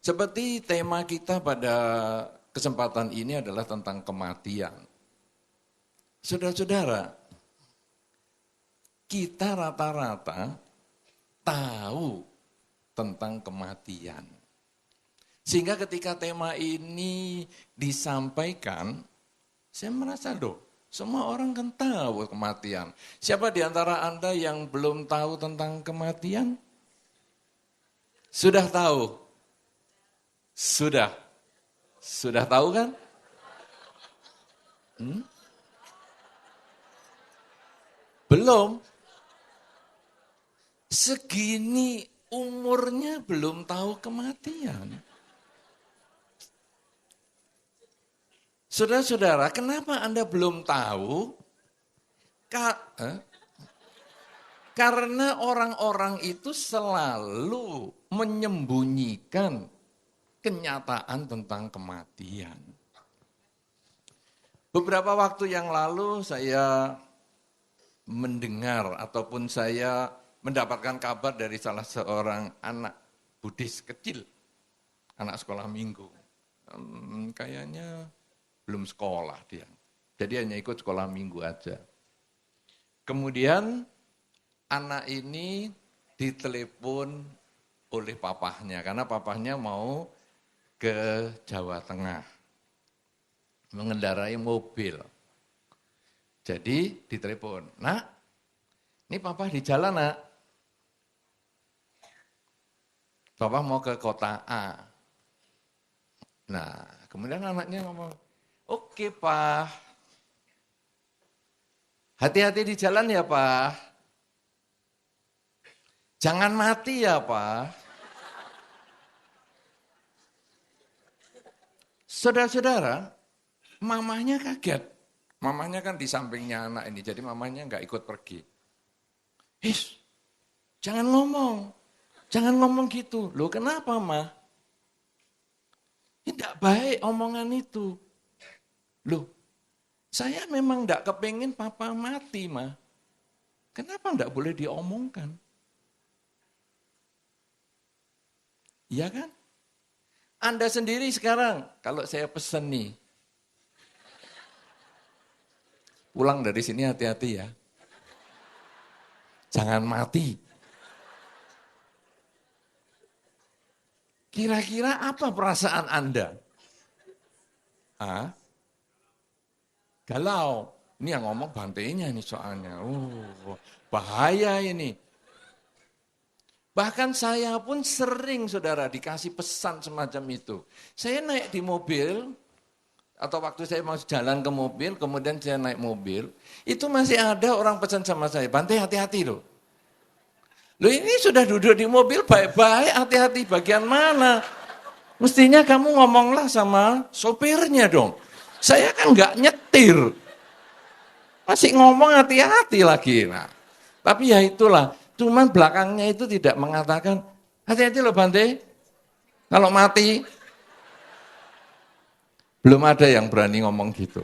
Seperti tema kita pada kesempatan ini adalah tentang kematian. Saudara-saudara, kita rata-rata tahu tentang kematian. Sehingga ketika tema ini disampaikan, saya merasa semua orang kan tahu kematian. Siapa di antara Anda yang belum tahu tentang kematian? Sudah tahu? Sudah tahu kan? Belum. Segini umurnya belum tahu kematian. Saudara-saudara, kenapa Anda belum tahu? Karena orang-orang itu selalu menyembunyikan kenyataan tentang kematian. Beberapa waktu yang lalu saya mendengar ataupun saya mendapatkan kabar dari salah seorang anak Buddhis kecil, anak sekolah minggu. Kayaknya belum sekolah dia, jadi hanya ikut sekolah minggu aja. Kemudian anak ini ditelepon oleh papahnya, karena papahnya mau ke Jawa Tengah, mengendarai mobil. Jadi ditelepon, "Nak, ini papa di jalan, Nak. Papa mau ke kota A." Nah, kemudian anaknya ngomong, "Oke, Pak. Hati-hati di jalan ya, Pak. Jangan mati ya, Pak." Saudara-saudara, mamanya kaget. Mamanya kan di sampingnya anak ini, jadi mamanya nggak ikut pergi. Jangan ngomong gitu. Loh kenapa, Ma? Tidak baik omongan itu. Loh, saya memang nggak kepingin papa mati, Ma. Kenapa nggak boleh diomongkan? Iya kan? Anda sendiri sekarang, kalau saya pesen nih, pulang dari sini hati-hati ya. Jangan mati. Kira-kira apa perasaan Anda? Galau. Ini yang ngomong bantainya nih soalnya. Bahaya ini. Bahkan saya pun sering, saudara, dikasih pesan semacam itu. Saya naik di mobil, atau waktu saya mau jalan ke mobil, kemudian saya naik mobil, itu masih ada orang pesan sama saya, "Bante, hati-hati loh." Loh ini sudah duduk di mobil baik-baik, hati-hati bagian mana? Mestinya kamu ngomonglah sama sopirnya dong. Saya kan nggak nyetir. Masih ngomong hati-hati lagi. Nah, tapi ya itulah. Cuman belakangnya itu tidak mengatakan, "Hati-hati loh Bante, kalau mati." Belum ada yang berani ngomong gitu.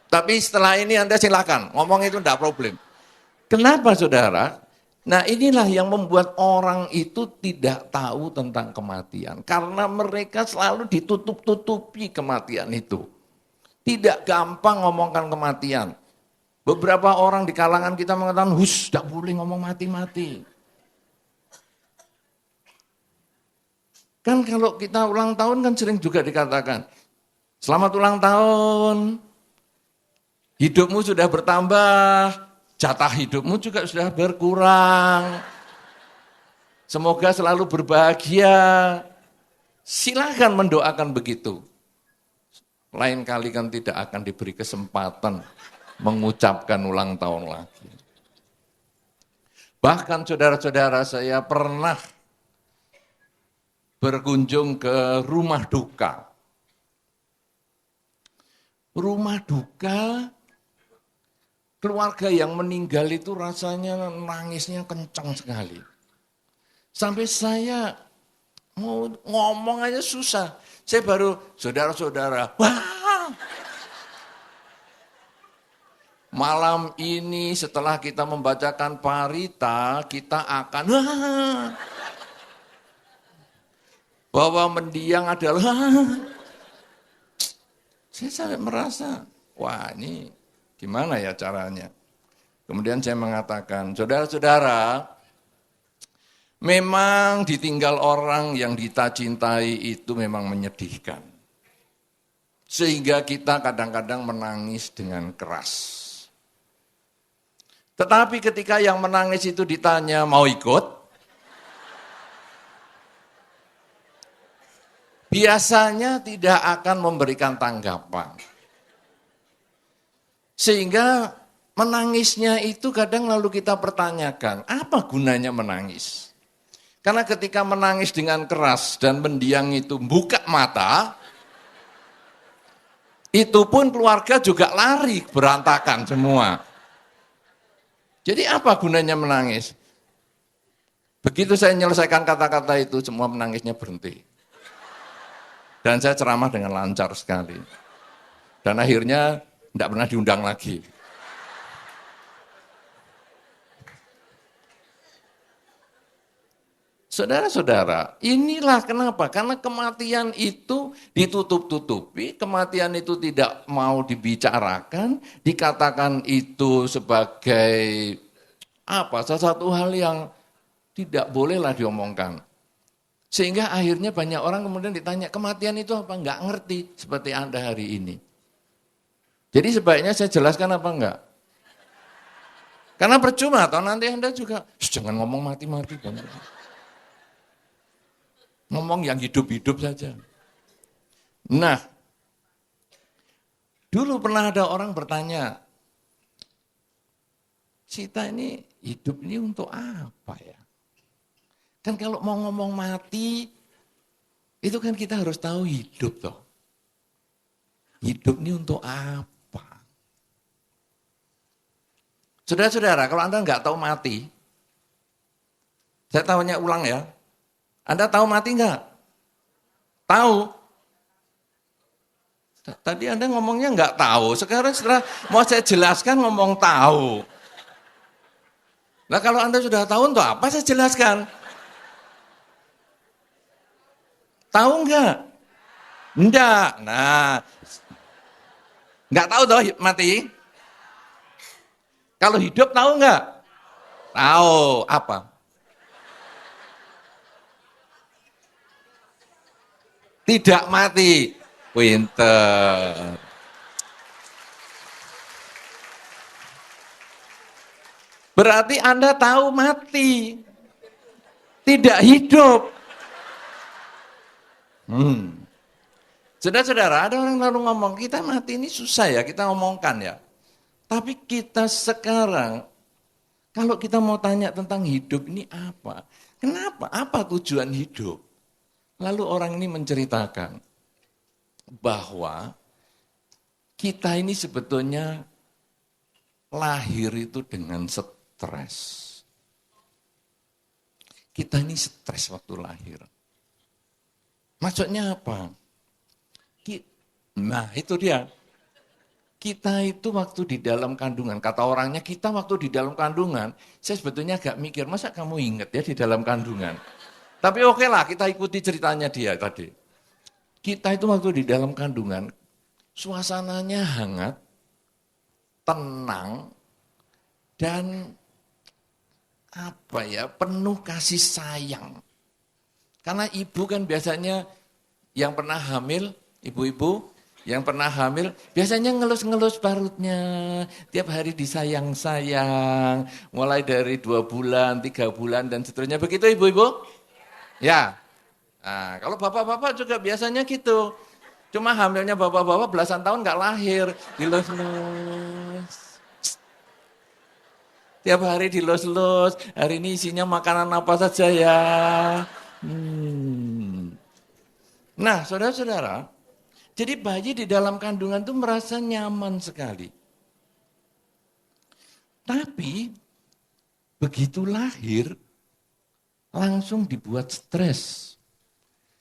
Tapi setelah ini Anda silakan, ngomong itu enggak problem. Kenapa saudara? Nah inilah yang membuat orang itu tidak tahu tentang kematian. Karena mereka selalu ditutup-tutupi kematian itu. Tidak gampang ngomongkan kematian. Beberapa orang di kalangan kita mengatakan, tidak boleh ngomong mati-mati. Kan kalau kita ulang tahun kan sering juga dikatakan, "Selamat ulang tahun, hidupmu sudah bertambah, jatah hidupmu juga sudah berkurang. Semoga selalu berbahagia." Silakan mendoakan begitu. Lain kali kan tidak akan diberi kesempatan mengucapkan ulang tahun lagi. Bahkan saudara-saudara, saya pernah berkunjung ke rumah duka. Rumah duka, keluarga yang meninggal itu rasanya nangisnya kencang sekali. Sampai saya mau ngomong aja susah. Saya baru, "Saudara-saudara, wah, malam ini setelah kita membacakan parita, kita akan bahwa mendiang adalah saya sampai merasa, wah ini gimana ya caranya. Kemudian saya mengatakan, saudara-saudara, memang ditinggal orang yang kita cintai itu memang menyedihkan. Sehingga kita kadang-kadang menangis dengan keras. Tetapi ketika yang menangis itu ditanya mau ikut, biasanya tidak akan memberikan tanggapan. Sehingga menangisnya itu kadang lalu kita pertanyakan, apa gunanya menangis? Karena ketika menangis dengan keras dan mendiang itu buka mata, itu pun keluarga juga lari berantakan semua. Jadi apa gunanya menangis? Begitu saya menyelesaikan kata-kata itu, semua menangisnya berhenti. Dan saya ceramah dengan lancar sekali. Dan akhirnya tidak pernah diundang lagi. Saudara-saudara, inilah kenapa. Karena kematian itu ditutup-tutupi, kematian itu tidak mau dibicarakan, dikatakan itu sebagai salah satu hal yang tidak bolehlah diomongkan. Sehingga akhirnya banyak orang kemudian ditanya, kematian itu apa? Enggak ngerti seperti Anda hari ini. Jadi sebaiknya saya jelaskan apa enggak? Karena percuma, atau nanti Anda juga, jangan ngomong mati-mati. Ngomong yang hidup-hidup saja. Nah, dulu pernah ada orang bertanya, kita ini hidup ini untuk apa ya? Kan kalau mau ngomong mati, itu kan kita harus tahu hidup toh. Hidup ini untuk apa? Saudara-saudara, kalau Anda nggak tahu mati, saya tanya ulang ya. Anda tahu mati enggak? Tahu? Tadi Anda ngomongnya enggak tahu, sekarang setelah mau saya jelaskan ngomong tahu. Nah kalau Anda sudah tahu untuk apa saya jelaskan? Tahu enggak? Enggak. Nah, enggak tahu toh mati? Kalau hidup tahu enggak? Tahu. Apa? Tidak mati. Pinter. Berarti Anda tahu mati. Tidak hidup. Saudara-saudara, ada orang lalu ngomong, kita mati ini susah ya, kita ngomongkan ya. Tapi kita sekarang, kalau kita mau tanya tentang hidup ini apa? Kenapa? Apa tujuan hidup? Lalu orang ini menceritakan bahwa kita ini sebetulnya lahir itu dengan stres. Kita ini stres waktu lahir. Maksudnya apa? Nah itu dia. Kita itu waktu di dalam kandungan, kata orangnya kita waktu di dalam kandungan, saya sebetulnya agak mikir, masa kamu ingat ya di dalam kandungan? Tapi oke lah, kita ikuti ceritanya dia tadi. Kita itu waktu di dalam kandungan, suasananya hangat, tenang, dan penuh kasih sayang. Karena ibu kan biasanya yang pernah hamil, ibu-ibu yang pernah hamil, biasanya ngelus-ngelus parutnya, tiap hari disayang-sayang, mulai dari 2 bulan, 3 bulan, dan seterusnya. Begitu ibu-ibu? Ya, nah, kalau bapak-bapak juga biasanya gitu. Cuma hamilnya bapak-bapak belasan tahun nggak lahir, dilus-lus. Tiap hari dilus-lus, hari ini isinya makanan apa saja ya. Nah, saudara-saudara, jadi bayi di dalam kandungan itu merasa nyaman sekali. Tapi, begitu lahir, langsung dibuat stres.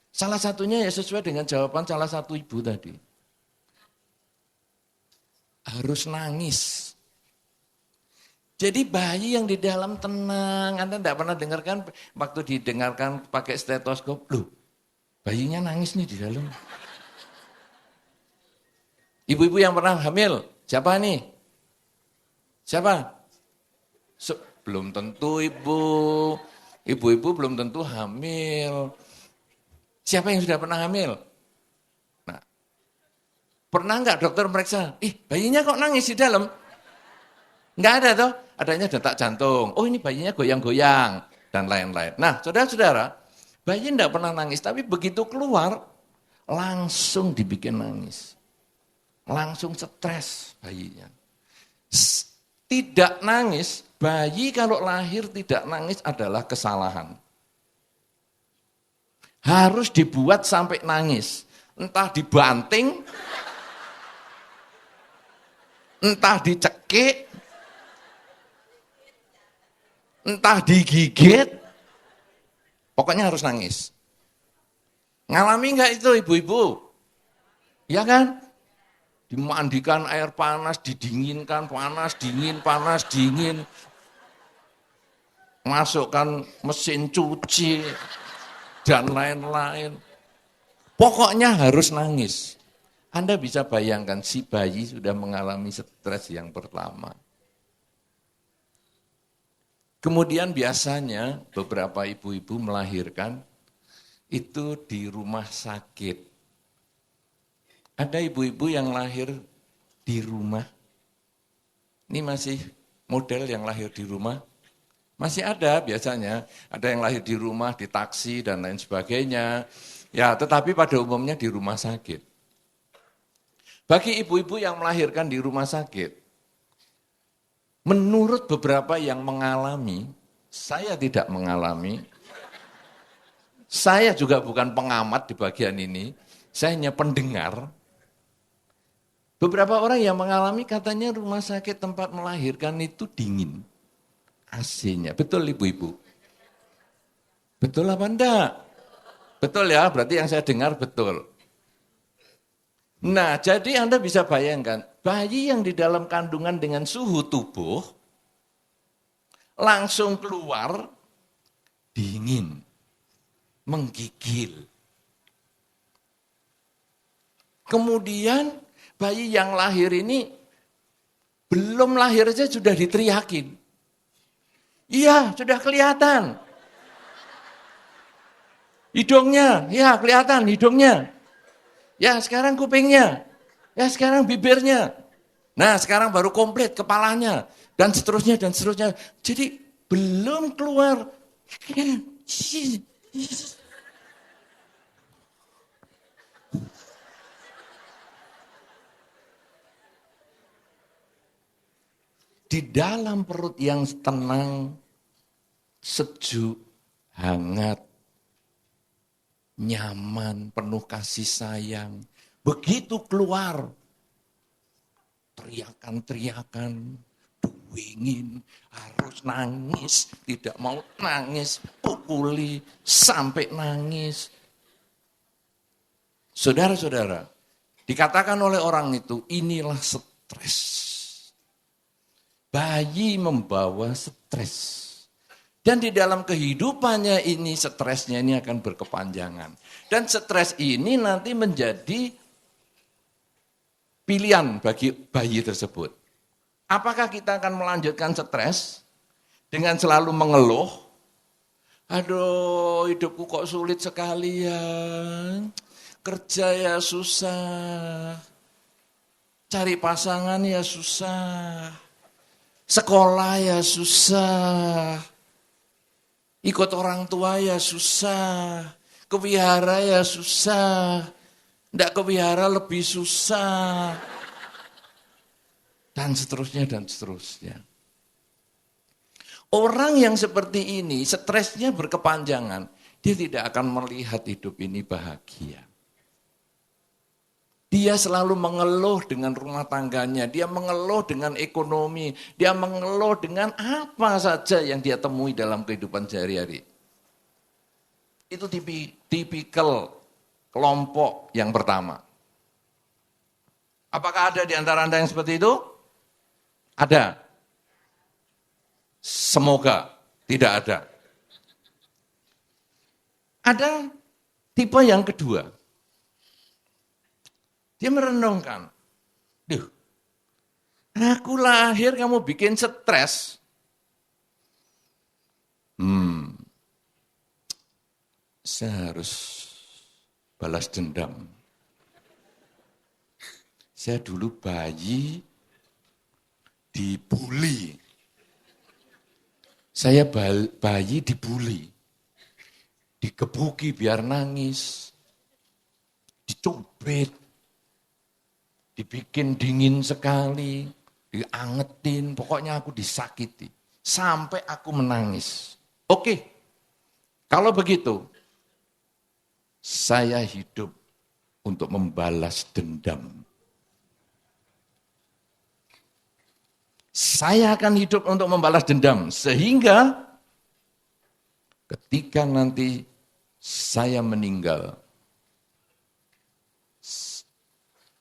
Salah satunya ya sesuai dengan jawaban salah satu ibu tadi. Harus nangis. Jadi bayi yang di dalam tenang, Anda tidak pernah dengarkan waktu didengarkan pakai stetoskop, loh bayinya nangis nih di dalam. Ibu-ibu yang pernah hamil, siapa nih? Siapa? Belum tentu ibu. Ibu-ibu belum tentu hamil. Siapa yang sudah pernah hamil? Nah, pernah nggak dokter meriksa? Bayinya kok nangis di dalam? Nggak ada toh, adanya detak jantung. Oh ini bayinya goyang-goyang dan lain-lain. Nah, saudara-saudara, bayi tidak pernah nangis, tapi begitu keluar langsung dibikin nangis, langsung stres bayinya. Tidak nangis, bayi kalau lahir tidak nangis adalah kesalahan. Harus dibuat sampai nangis, entah dibanting, entah dicekik, entah digigit, pokoknya harus nangis. Ngalami nggak itu ibu-ibu? Ya kan? Dimandikan air panas, didinginkan, panas, dingin. Masukkan mesin cuci, dan lain-lain. Pokoknya harus nangis. Anda bisa bayangkan si bayi sudah mengalami stres yang pertama. Kemudian biasanya beberapa ibu-ibu melahirkan itu di rumah sakit. Ada ibu-ibu yang lahir di rumah. Ini masih model yang lahir di rumah. Masih ada biasanya. Ada yang lahir di rumah, di taksi dan lain sebagainya. Ya, tetapi pada umumnya di rumah sakit. Bagi ibu-ibu yang melahirkan di rumah sakit, menurut beberapa yang mengalami, saya tidak mengalami, saya juga bukan pengamat di bagian ini, saya hanya pendengar. Beberapa orang yang mengalami katanya rumah sakit tempat melahirkan itu dingin. AC-nya. Betul ibu-ibu? Betul apa enggak? Betul ya, berarti yang saya dengar betul. Nah, jadi Anda bisa bayangkan, bayi yang di dalam kandungan dengan suhu tubuh, langsung keluar, dingin, menggigil. Kemudian, bayi yang lahir ini belum lahir saja sudah diteriakin. Iya, sudah kelihatan. Hidungnya, ya kelihatan hidungnya. Ya sekarang kupingnya. Ya sekarang bibirnya. Nah sekarang baru komplit kepalanya. Dan seterusnya, dan seterusnya. Jadi belum keluar. Di dalam perut yang tenang, sejuk, hangat, nyaman, penuh kasih sayang. Begitu keluar, teriakan-teriakan, ingin harus nangis, tidak mau nangis, pukuli, sampai nangis. Saudara-saudara, dikatakan oleh orang itu, inilah stres. Bayi membawa stres. Dan di dalam kehidupannya ini, stresnya ini akan berkepanjangan. Dan stres ini nanti menjadi pilihan bagi bayi tersebut. Apakah kita akan melanjutkan stres dengan selalu mengeluh? Aduh, hidupku kok sulit sekali ya. Kerja ya susah. Cari pasangan ya susah. Sekolah ya susah, ikut orang tua ya susah, ke wihara ya susah, tidak ke wihara lebih susah, dan seterusnya dan seterusnya. Orang yang seperti ini, stresnya berkepanjangan, dia tidak akan melihat hidup ini bahagia. Dia selalu mengeluh dengan rumah tangganya, dia mengeluh dengan ekonomi, dia mengeluh dengan apa saja yang dia temui dalam kehidupan sehari-hari. Itu tipikal kelompok yang pertama. Apakah ada di antara Anda yang seperti itu? Ada. Semoga tidak ada. Ada tipe yang kedua. Dia merenungkan, duh, aku lahir kamu bikin stres. Saya harus balas dendam. Saya dulu bayi dibully. Saya bayi dibully. Dikebuki biar nangis. Dicubit. Dibikin dingin sekali. Diangetin. Pokoknya aku disakiti. Sampai aku menangis. Oke. Kalau begitu. Saya hidup untuk membalas dendam. Saya akan hidup untuk membalas dendam. Sehingga ketika nanti saya meninggal,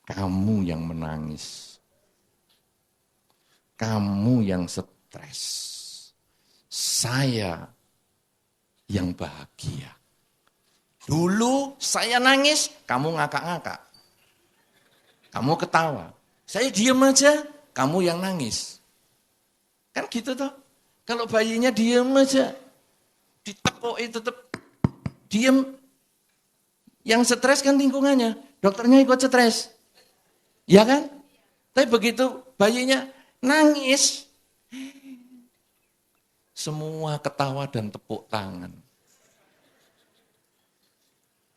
kamu yang menangis. Kamu yang stres. Saya yang bahagia. Dulu saya nangis, kamu ngakak-ngakak. Kamu ketawa. Saya diam aja, kamu yang nangis. Kan gitu toh. Kalau bayinya diam aja, ditepuk itu tetap diam. Yang stres kan lingkungannya, dokternya ikut stres. Ya kan? Tapi begitu bayinya nangis, semua ketawa dan tepuk tangan.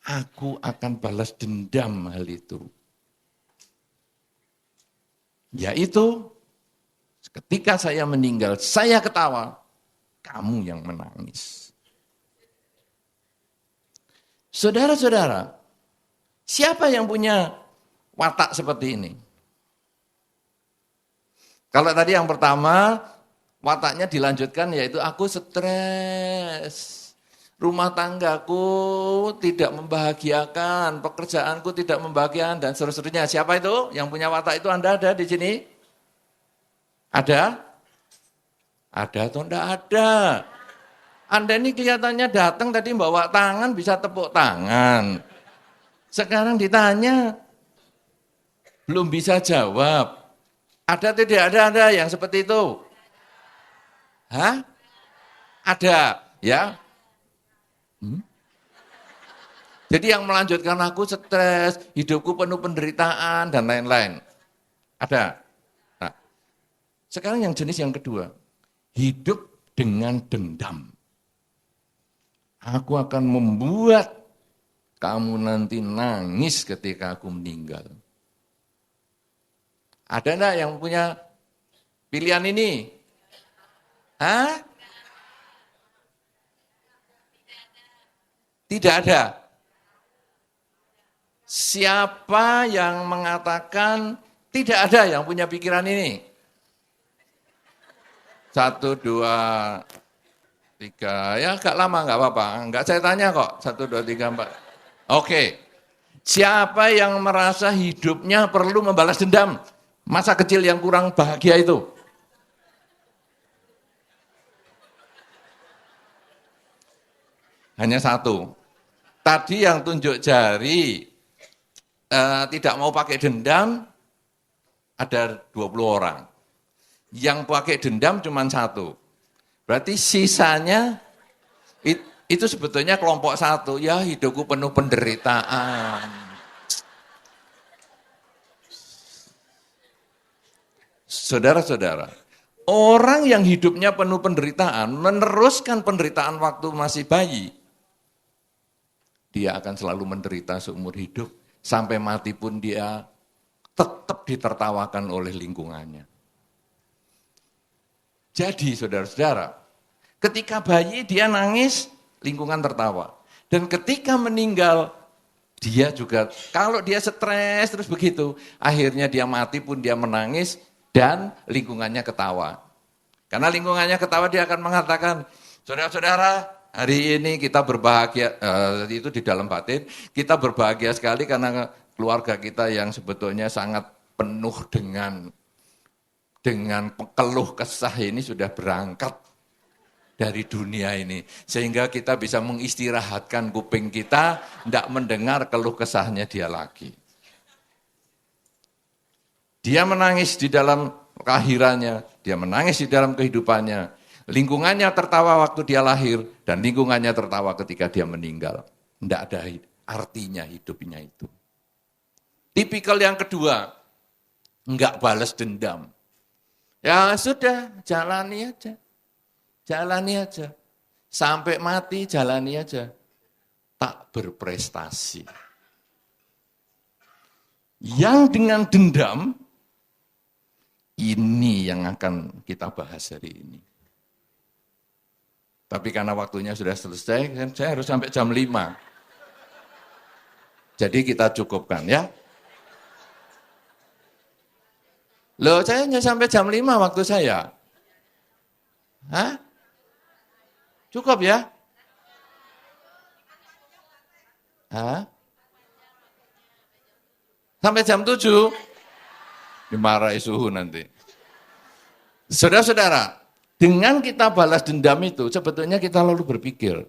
Aku akan balas dendam hal itu. Yaitu, ketika saya meninggal, saya ketawa, kamu yang menangis. Saudara-saudara, siapa yang punya watak seperti ini? Kalau tadi yang pertama, wataknya dilanjutkan yaitu aku stres. Rumah tanggaku tidak membahagiakan, pekerjaanku tidak membahagiakan, dan seterusnya. Siapa itu? Yang punya watak itu Anda ada di sini? Ada? Ada atau enggak ada? Anda ini kelihatannya datang tadi bawa tangan, bisa tepuk tangan. Sekarang ditanya, belum bisa jawab. Ada tidak ada yang seperti itu? Hah? Ada, ya? Jadi yang melanjutkan aku stres, hidupku penuh penderitaan, dan lain-lain. Ada? Nah, sekarang yang jenis yang kedua, hidup dengan dendam. Aku akan membuat kamu nanti nangis ketika aku meninggal. Ada enggak yang punya pilihan ini? Hah? Tidak ada. Siapa yang mengatakan tidak ada yang punya pikiran ini? 1, 2, 3, ya agak lama enggak apa-apa. Enggak saya tanya kok, 1, 2, 3, 4. Oke, siapa yang merasa hidupnya perlu membalas dendam? Masa kecil yang kurang bahagia itu? Hanya 1. Tadi yang tunjuk jari tidak mau pakai dendam ada 20 orang. Yang pakai dendam cuma 1. Berarti sisanya itu sebetulnya kelompok 1. Ya hidupku penuh penderitaan. Saudara-saudara, orang yang hidupnya penuh penderitaan meneruskan penderitaan waktu masih bayi. Dia akan selalu menderita seumur hidup. Sampai mati pun dia tetap ditertawakan oleh lingkungannya. Jadi saudara-saudara, ketika bayi dia nangis, lingkungan tertawa. Dan ketika meninggal, dia juga, kalau dia stres terus begitu, akhirnya dia mati pun dia menangis dan lingkungannya ketawa. Karena lingkungannya ketawa dia akan mengatakan, saudara-saudara, hari ini kita berbahagia, itu di dalam batin, kita berbahagia sekali karena keluarga kita yang sebetulnya sangat penuh dengan keluh kesah ini sudah berangkat dari dunia ini. Sehingga kita bisa mengistirahatkan kuping kita, tidak mendengar keluh kesahnya dia lagi. Dia menangis di dalam kelahirannya, dia menangis di dalam kehidupannya. Lingkungannya tertawa waktu dia lahir, dan lingkungannya tertawa ketika dia meninggal. Tidak ada artinya hidupnya itu. Tipikal yang kedua, enggak balas dendam. Ya sudah, jalani aja. Jalani aja. Sampai mati jalani aja. Tak berprestasi. Yang dengan dendam, ini yang akan kita bahas hari ini. Tapi karena waktunya sudah selesai, saya harus sampai jam 5. Jadi kita cukupkan ya. Loh, saya hanya sampai jam 5 waktu saya. Hah? Cukup ya? Hah? Sampai jam 7? Dimarahi suhu nanti. Saudara-saudara, dengan kita balas dendam itu, sebetulnya kita lalu berpikir,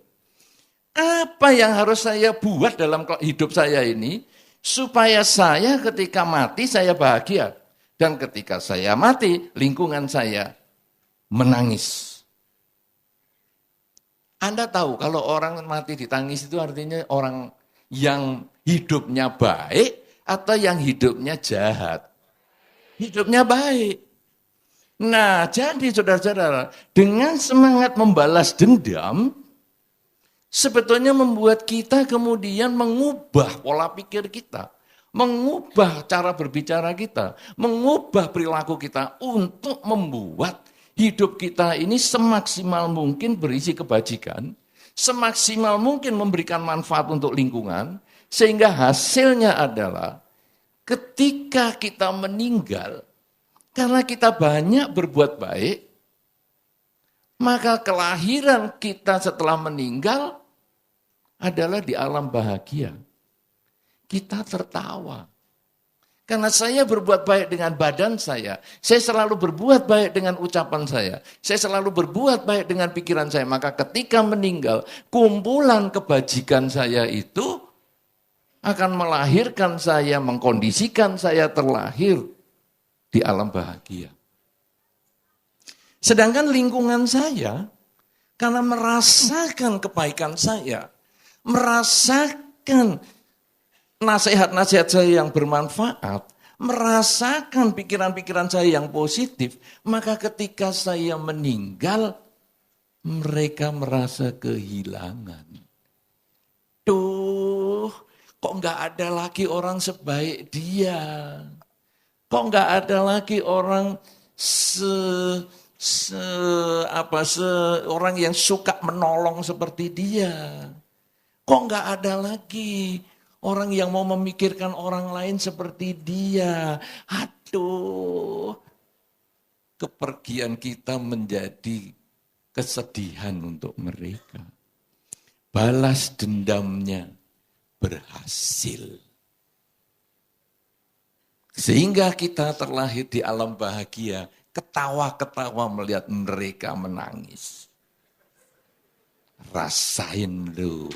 apa yang harus saya buat dalam hidup saya ini, supaya saya ketika mati saya bahagia. Dan ketika saya mati, lingkungan saya menangis. Anda tahu kalau orang mati ditangis itu artinya orang yang hidupnya baik atau yang hidupnya jahat? Hidupnya baik. Nah, jadi saudara-saudara, dengan semangat membalas dendam, sebetulnya membuat kita kemudian mengubah pola pikir kita. Mengubah cara berbicara kita, mengubah perilaku kita untuk membuat hidup kita ini semaksimal mungkin berisi kebajikan, semaksimal mungkin memberikan manfaat untuk lingkungan, sehingga hasilnya adalah ketika kita meninggal, karena kita banyak berbuat baik, maka kelahiran kita setelah meninggal adalah di alam bahagia. Kita tertawa. Karena saya berbuat baik dengan badan saya selalu berbuat baik dengan ucapan saya selalu berbuat baik dengan pikiran saya. Maka ketika meninggal, kumpulan kebajikan saya itu akan melahirkan saya, mengkondisikan saya terlahir di alam bahagia. Sedangkan lingkungan saya, karena merasakan kebaikan saya, merasakan nasihat-nasihat saya yang bermanfaat, merasakan pikiran-pikiran saya yang positif, maka ketika saya meninggal, mereka merasa kehilangan. Tuh, kok nggak ada lagi orang sebaik dia? Kok nggak ada lagi orang orang yang suka menolong seperti dia? Kok nggak ada lagi orang yang mau memikirkan orang lain seperti dia? Aduh, kepergian kita menjadi kesedihan untuk mereka. Balas dendamnya berhasil. Sehingga kita terlahir di alam bahagia, ketawa-ketawa melihat mereka menangis. Rasain lu.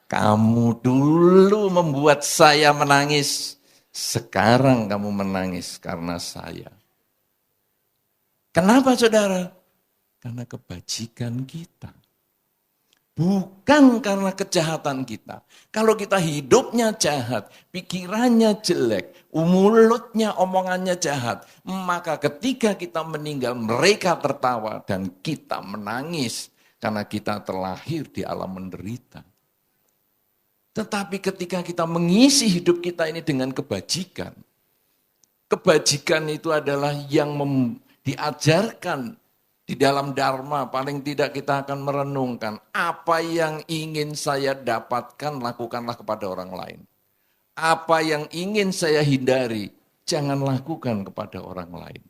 Kamu dulu membuat saya menangis, sekarang kamu menangis karena saya. Kenapa saudara? Karena kebajikan kita. Bukan karena kejahatan kita. Kalau kita hidupnya jahat, pikirannya jelek, mulutnya omongannya jahat, maka ketika kita meninggal mereka tertawa dan kita menangis karena kita terlahir di alam menderita. Tetapi ketika kita mengisi hidup kita ini dengan kebajikan, kebajikan itu adalah yang diajarkan di dalam Dharma. Paling tidak kita akan merenungkan, apa yang ingin saya dapatkan, lakukanlah kepada orang lain. Apa yang ingin saya hindari, jangan lakukan kepada orang lain.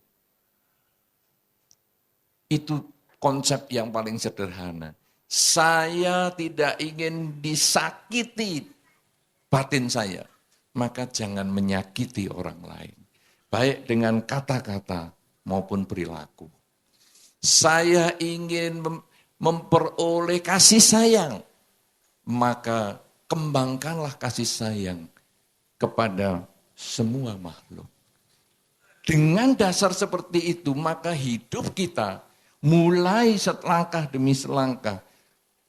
Itu konsep yang paling sederhana. Saya tidak ingin disakiti batin saya, maka jangan menyakiti orang lain. Baik dengan kata-kata maupun perilaku. saya ingin memperoleh kasih sayang, maka kembangkanlah kasih sayang kepada semua makhluk. Dengan dasar seperti itu, maka hidup kita mulai selangkah demi selangkah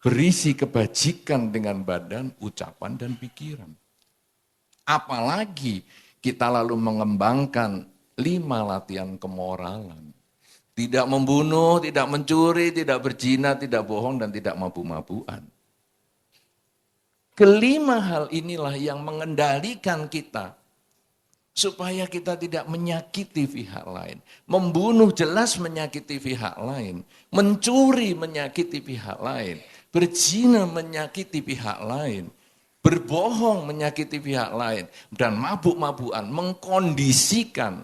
berisi kebajikan dengan badan, ucapan, dan pikiran. Apalagi kita lalu mengembangkan 5 latihan kemoralan. Tidak membunuh, tidak mencuri, tidak berzina, tidak bohong, dan tidak mabuk-mabukan. Kelima hal inilah yang mengendalikan kita supaya kita tidak menyakiti pihak lain. Membunuh jelas menyakiti pihak lain. Mencuri menyakiti pihak lain. Berzina menyakiti pihak lain. Berbohong menyakiti pihak lain. Dan mabuk-mabukan mengkondisikan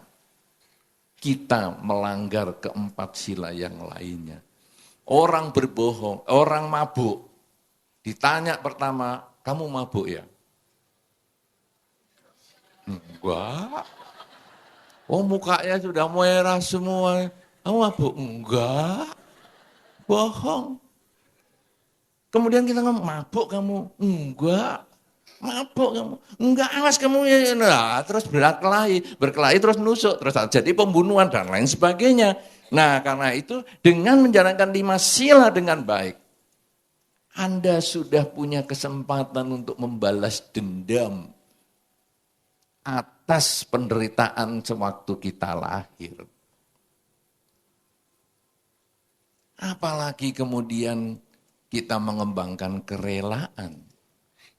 kita melanggar keempat sila yang lainnya. Orang berbohong, orang mabuk. Ditanya pertama, kamu mabuk ya? Enggak. Oh mukanya sudah merah semua. Kamu mabuk? Enggak. Bohong. Kemudian kita ngomong, mabuk kamu? Enggak. Mabuk kamu? Enggak, awas kamu. Nah, terus berkelahi terus nusuk, terus jadi pembunuhan dan lain sebagainya. Nah karena itu dengan menjalankan 5 sila dengan baik, Anda sudah punya kesempatan untuk membalas dendam atas penderitaan sewaktu kita lahir. Apalagi kemudian kita mengembangkan kerelaan.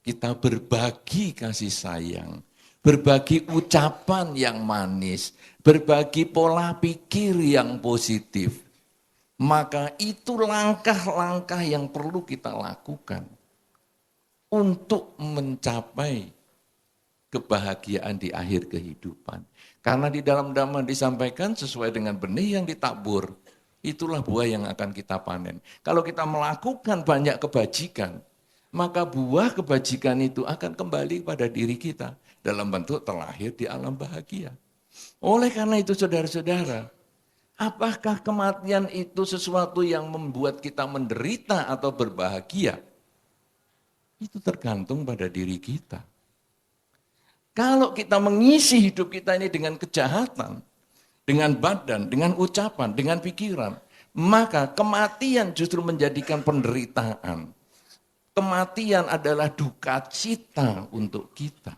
Kita berbagi kasih sayang, berbagi ucapan yang manis, berbagi pola pikir yang positif. Maka itu langkah-langkah yang perlu kita lakukan untuk mencapai kebahagiaan di akhir kehidupan. Karena di dalam Dhamma disampaikan sesuai dengan benih yang ditabur, itulah buah yang akan kita panen. Kalau kita melakukan banyak kebajikan, maka buah kebajikan itu akan kembali pada diri kita dalam bentuk terlahir di alam bahagia. Oleh karena itu saudara-saudara, apakah kematian itu sesuatu yang membuat kita menderita atau berbahagia? Itu tergantung pada diri kita. Kalau kita mengisi hidup kita ini dengan kejahatan, dengan badan, dengan ucapan, dengan pikiran, maka kematian justru menjadikan penderitaan. Kematian adalah duka cita untuk kita.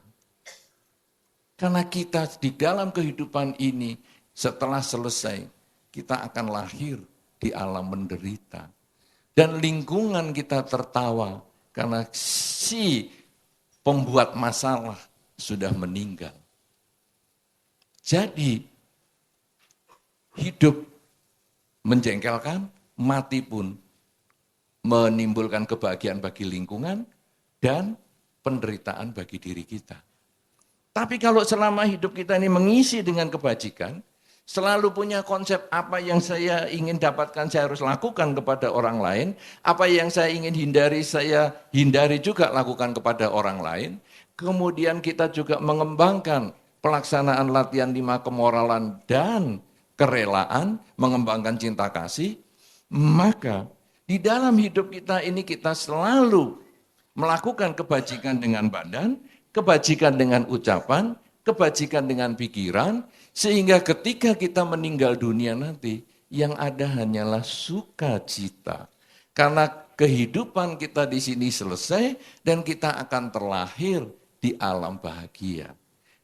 Karena kita di dalam kehidupan ini, setelah selesai, kita akan lahir di alam menderita. Dan lingkungan kita tertawa karena si pembuat masalah sudah meninggal. Jadi hidup menjengkelkan, mati pun menimbulkan kebahagiaan bagi lingkungan dan penderitaan bagi diri kita. Tapi kalau selama hidup kita ini mengisi dengan kebajikan, selalu punya konsep apa yang saya ingin dapatkan saya harus lakukan kepada orang lain, apa yang saya ingin hindari saya hindari juga lakukan kepada orang lain. Kemudian kita juga mengembangkan pelaksanaan latihan 5 kemoralan dan kerelaan, mengembangkan cinta kasih, maka di dalam hidup kita ini kita selalu melakukan kebajikan dengan badan, kebajikan dengan ucapan, kebajikan dengan pikiran, sehingga ketika kita meninggal dunia nanti, yang ada hanyalah sukacita. Karena kehidupan kita di sini selesai dan kita akan terlahir di alam bahagia.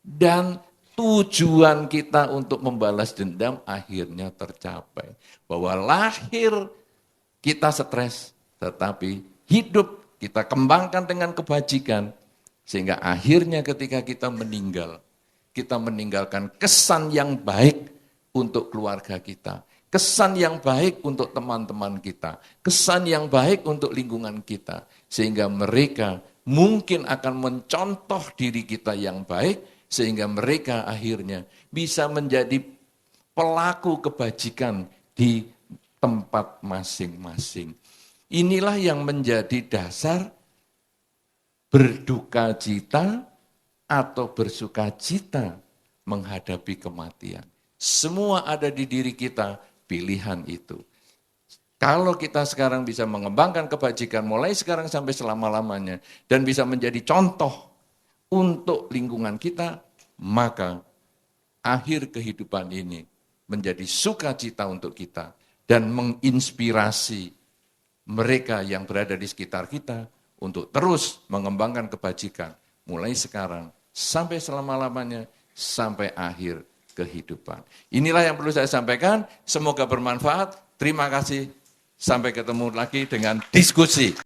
Dan tujuan kita untuk membalas dendam akhirnya tercapai. Bahwa lahir kita stres, tetapi hidup kita kembangkan dengan kebajikan, sehingga akhirnya ketika kita meninggal, kita meninggalkan kesan yang baik untuk keluarga kita, kesan yang baik untuk teman-teman kita, kesan yang baik untuk lingkungan kita, sehingga mereka mungkin akan mencontoh diri kita yang baik, sehingga mereka akhirnya bisa menjadi pelaku kebajikan di tempat masing-masing. Inilah yang menjadi dasar berduka cita atau bersuka cita menghadapi kematian. Semua ada di diri kita, pilihan itu. Kalau kita sekarang bisa mengembangkan kebajikan mulai sekarang sampai selama-lamanya dan bisa menjadi contoh untuk lingkungan kita, maka akhir kehidupan ini menjadi sukacita untuk kita dan menginspirasi mereka yang berada di sekitar kita untuk terus mengembangkan kebajikan mulai sekarang sampai selama-lamanya sampai akhir kehidupan. Inilah yang perlu saya sampaikan, semoga bermanfaat. Terima kasih. Sampai ketemu lagi dengan diskusi.